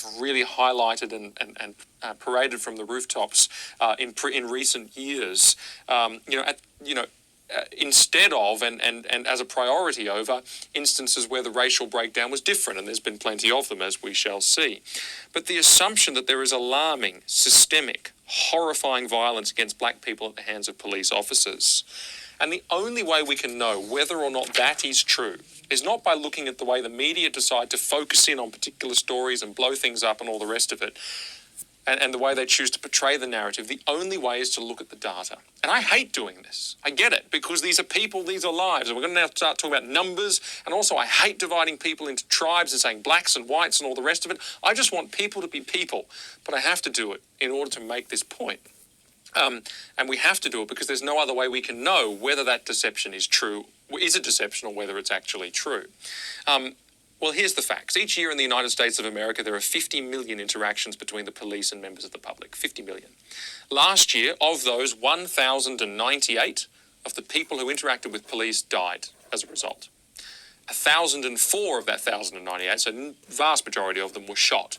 have really highlighted and paraded from the rooftops in recent years. Instead of and as a priority over instances where the racial breakdown was different, and there's been plenty of them, as we shall see. But the assumption that there is alarming, systemic, horrifying violence against black people at the hands of police officers. And the only way we can know whether or not that is true is not by looking at the way the media decide to focus in on particular stories and blow things up and all the rest of it, and the way they choose to portray the narrative. The only way is to look at the data. And I hate doing this. I get it, because these are people, these are lives, and we're going to now start talking about numbers. And also, I hate dividing people into tribes and saying blacks and whites and all the rest of it. I just want people to be people, but I have to do it in order to make this point. And we have to do it because there's no other way we can know whether that deception is true, is a deception, or whether it's actually true. Well, here's the facts. Each year in the United States of America, there are 50 million interactions between the police and members of the public. 50 million. Last year, of those, 1,098 of the people who interacted with police died as a result. 1,004 of that 1,098, so the vast majority of them, were shot.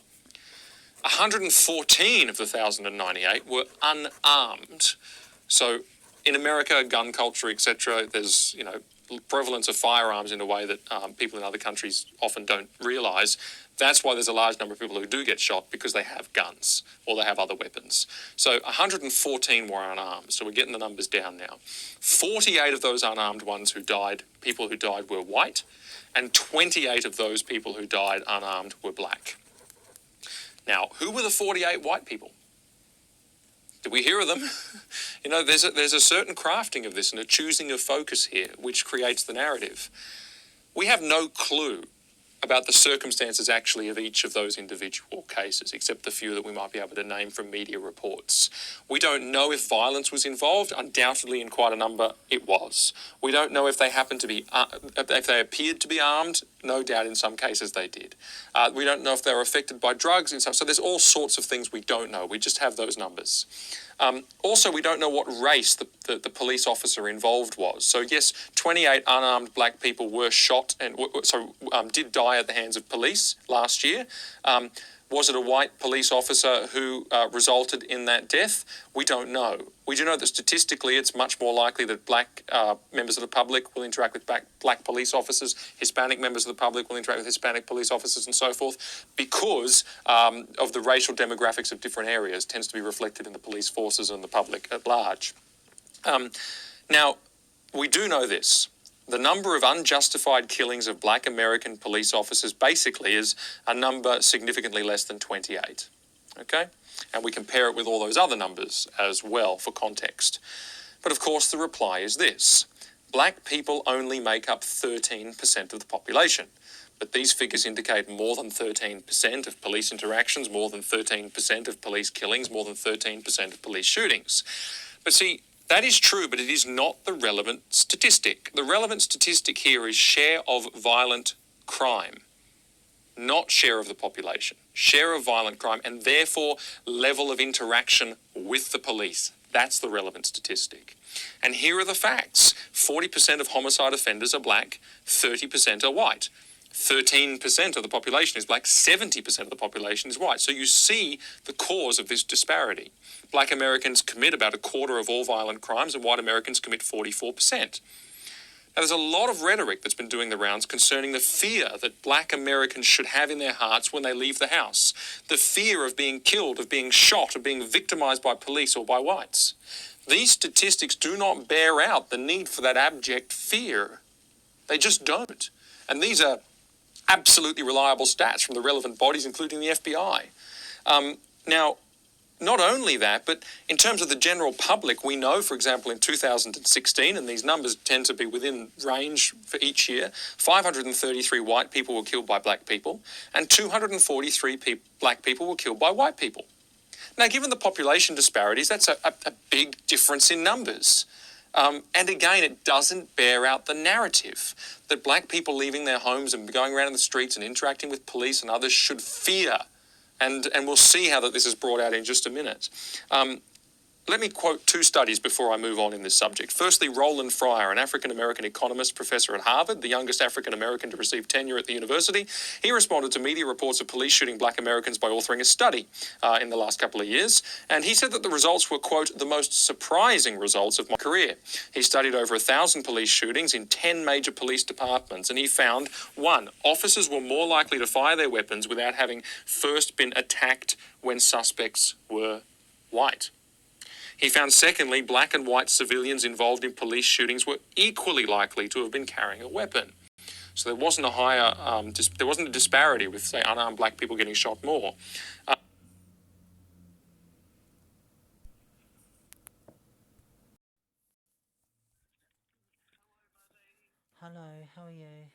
114 of the 1,098 were unarmed. So in America, gun culture, etc., there's, prevalence of firearms in a way that people in other countries often don't realise. That's why there's a large number of people who do get shot, because they have guns or they have other weapons. So 114 were unarmed. So we're getting the numbers down now. 48 of those unarmed ones people who died were white, and 28 of those people who died unarmed were black. Now, who were the 48 white people? Did we hear of them? There's a certain crafting of this and a choosing of focus here, which creates the narrative. We have no clue about the circumstances actually of each of those individual cases, except the few that we might be able to name from media reports. We don't know if violence was involved. Undoubtedly, in quite a number, it was. We don't know if they happened to be, if they appeared to be armed. No doubt in some cases they did. We don't know if they were affected by drugs in some. So there's all sorts of things we don't know. We just have those numbers. Also, we don't know what race the police officer involved was. So yes, 28 unarmed black people were shot and did die at the hands of police last year. Was it a white police officer who resulted in that death? We don't know. We do know that statistically it's much more likely that black members of the public will interact with black police officers, Hispanic members of the public will interact with Hispanic police officers, and so forth, because of the racial demographics of different areas tends to be reflected in the police forces and the public at large. Now, we do know this. The number of unjustified killings of black American police officers basically is a number significantly less than 28, okay? And we compare it with all those other numbers as well for context. But of course the reply is this. Black people only make up 13% of the population. But these figures indicate more than 13% of police interactions, more than 13% of police killings, more than 13% of police shootings. But see, that is true, but it is not the relevant statistic. The relevant statistic here is share of violent crime, not share of the population. Share of violent crime, and therefore level of interaction with the police. That's the relevant statistic. And here are the facts. 40% of homicide offenders are black, 30% are white. 13% of the population is black, 70% of the population is white. So you see the cause of this disparity. Black Americans commit about a quarter of all violent crimes, and white Americans commit 44%. Now, there's a lot of rhetoric that's been doing the rounds concerning the fear that black Americans should have in their hearts when they leave the house. The fear of being killed, of being shot, of being victimized by police or by whites. These statistics do not bear out the need for that abject fear. They just don't. And these are absolutely reliable stats from the relevant bodies, including the FBI. Now, not only that, but in terms of the general public, we know, for example, in 2016, and these numbers tend to be within range for each year, 533 white people were killed by black people, and 243 black people were killed by white people. Now, given the population disparities, that's a big difference in numbers. And again, it doesn't bear out the narrative that black people leaving their homes and going around in the streets and interacting with police and others should fear. And we'll see how that this is brought out in just a minute. let me quote two studies before I move on in this subject. Firstly, Roland Fryer, an African-American economist, professor at Harvard, the youngest African-American to receive tenure at the university. He responded to media reports of police shooting black Americans by authoring a study in the last couple of years. And he said that the results were, quote, the most surprising results of my career. He studied over 1,000 police shootings in 10 major police departments, and he found, one, officers were more likely to fire their weapons without having first been attacked when suspects were white. He found, secondly, black and white civilians involved in police shootings were equally likely to have been carrying a weapon. So there wasn't a disparity with, say, unarmed black people getting shot more. Hello, how are you?